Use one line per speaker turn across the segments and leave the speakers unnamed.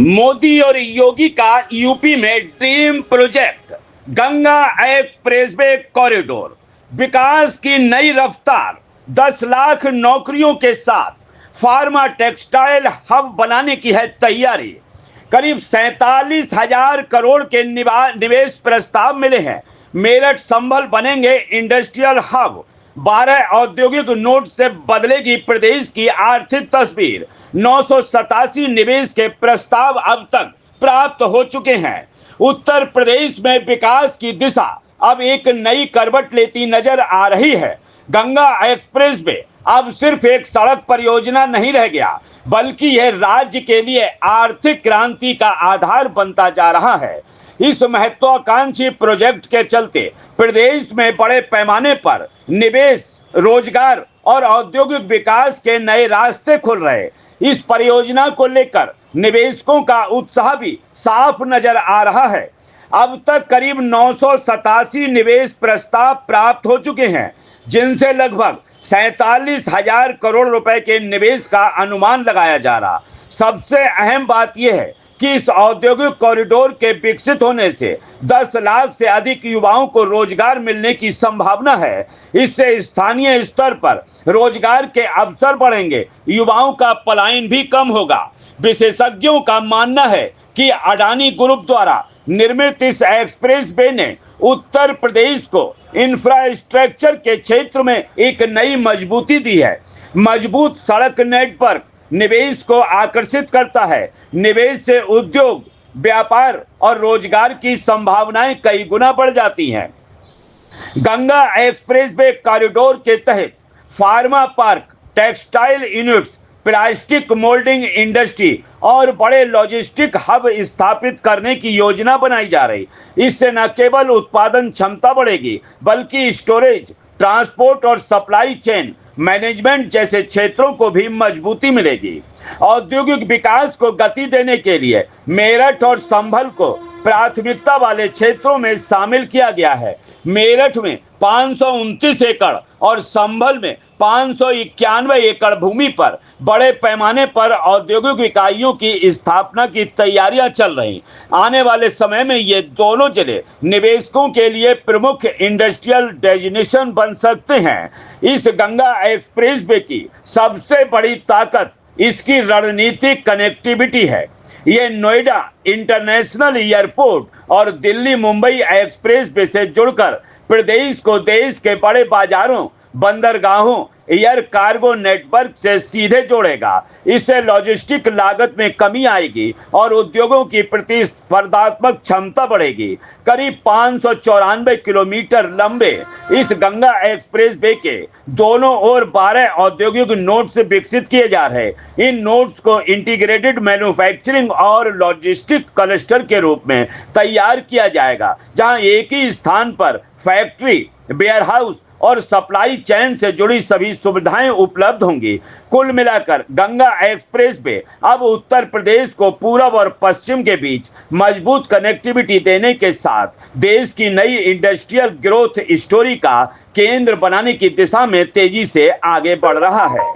मोदी और योगी का यूपी में dream project Ganga expressway corridor विकास की नई रफ्तार 10 लाख नौकरियों के साथ फार्मा टेक्सटाइल हब बनाने की है तैयारी। करीब 47,000 करोड़ के निवेश प्रस्ताव मिले हैं। मेरठ संभल बनेंगे इंडस्ट्रियल हब। 12 औद्योगिक नोड से बदलेगी प्रदेश की आर्थिक तस्वीर। 987 निवेश के प्रस्ताव अब तक प्राप्त हो चुके हैं। उत्तर प्रदेश में विकास की दिशा अब एक नई करवट लेती नजर आ रही है। गंगा एक्सप्रेसवे अब सिर्फ एक सड़क परियोजना नहीं रह गया, बल्कि यह राज्य के लिए आर्थिक क्रांति का आधार बनता जा रहा है। इस महत्वाकांक्षी प्रोजेक्ट के चलते प्रदेश में बड़े पैमाने पर निवेश, रोजगार और औद्योगिक विकास के नए रास्ते खुल रहे। इस परियोजना को लेकर निवेशकों का उत्साह भी साफ नजर आ रहा है। अब तक करीब 987 निवेश प्रस्ताव प्राप्त हो चुके हैं, जिनसे लगभग 47,000 करोड़ रुपए के निवेश का अनुमान लगाया जा रहा। सबसे अहम बात यह है कि इस औद्योगिक कॉरिडोर के विकसित होने से 10 लाख से अधिक युवाओं को रोजगार मिलने की संभावना है। इससे स्थानीय स्तर पर रोजगार के अवसर बढ़ेंगे, युवाओं का पलायन भी कम होगा। विशेषज्ञों का मानना है कि अडानी ग्रुप द्वारा निर्मित इस एक्सप्रेसवे ने उत्तर प्रदेश को इंफ्रास्ट्रक्चर के क्षेत्र में एक नई मजबूती दी है। मजबूत सड़क नेटवर्क निवेश को आकर्षित करता है। निवेश से उद्योग, व्यापार और रोजगार की संभावनाएं कई गुना बढ़ जाती हैं। गंगा एक्सप्रेसवे कॉरिडोर के तहत pharma park, textile units, plastic moulding industry और बड़े लॉजिस्टिक हब स्थापित करने की योजना बनाई जा रही। इससे न केवल उत्पादन क्षमता बढ़ेगी, बल्कि स्टोरेज, ट्रांसपोर्ट और सप्लाई चेन मैनेजमेंट जैसे क्षेत्रों को भी मजबूती मिलेगी। औद्योगिक विकास को गति देने के लिए मेरठ और संभल को प्राथमिकता वाले क्षेत्रों में शामिल किया गया है। मेरठ में 529 एकड़ और संभल में 591 एकड़ भूमि पर बड़े पैमाने पर औद्योगिक इकाइयों की स्थापना की तैयारियां चल रही। आने वाले समय में ये दोनों जिले निवेशकों के लिए प्रमुख इंडस्ट्रियल डेस्टिनेशन बन सकते हैं। इस गंगा एक्सप्रेसवे की सबसे बड़ी ताकत इसकी रणनीतिक कनेक्टिविटी है। ये नोएडा इंटरनेशनल एयरपोर्ट और दिल्ली मुंबई एक्सप्रेसवे से जुड़कर प्रदेश को देश के बड़े बाजारों, बंदरगाहों, एयर कार्गो नेटवर्क से सीधे जोड़ेगा। इससे लॉजिस्टिक लागत में कमी आएगी और उद्योगों की प्रतिस्पर्धात्मक क्षमता बढ़ेगी। करीब 594 किलोमीटर लंबे इस गंगा एक्सप्रेसवे के दोनों ओर 12 औद्योगिक नोड्स विकसित किए जा रहे हैं। इन नोड्स को इंटीग्रेटेड मैन्युफैक्चरिंग और लॉजिस्टिक क्लस्टर के रूप में तैयार किया जाएगा, जहां एक ही स्थान पर फैक्ट्री, वेयरहाउस और सप्लाई चेन से जुड़ी सभी सुविधाएं उपलब्ध होंगी। कुल मिलाकर गंगा एक्सप्रेसवे अब उत्तर प्रदेश को पूरब और पश्चिम के बीच मजबूत कनेक्टिविटी देने के साथ देश की नई इंडस्ट्रियल ग्रोथ स्टोरी का केंद्र बनाने की दिशा में तेजी से आगे बढ़ रहा है।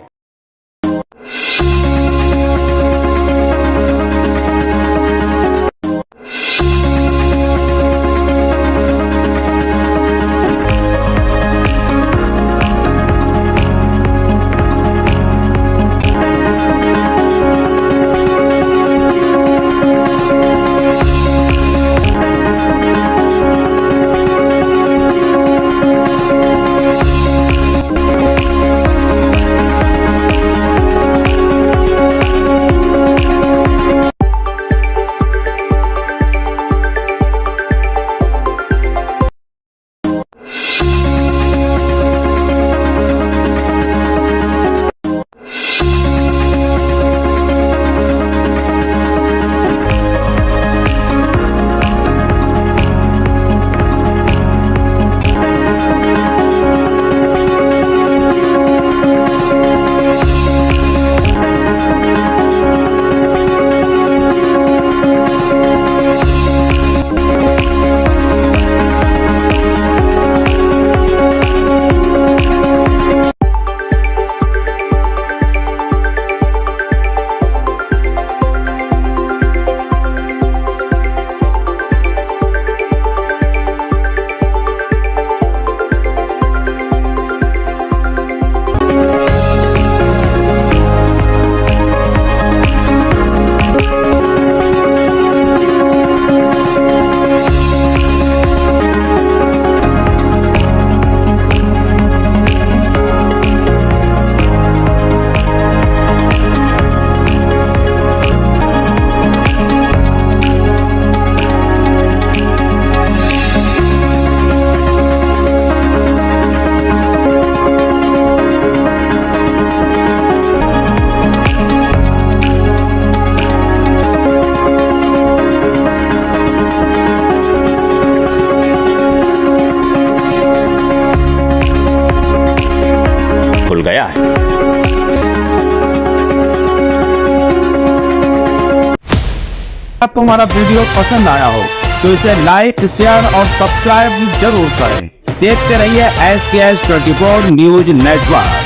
आपको हमारा वीडियो पसंद आया हो तो इसे लाइक, शेयर और सब्सक्राइब जरूर करें। देखते रहिए SKS 24 न्यूज नेटवर्क।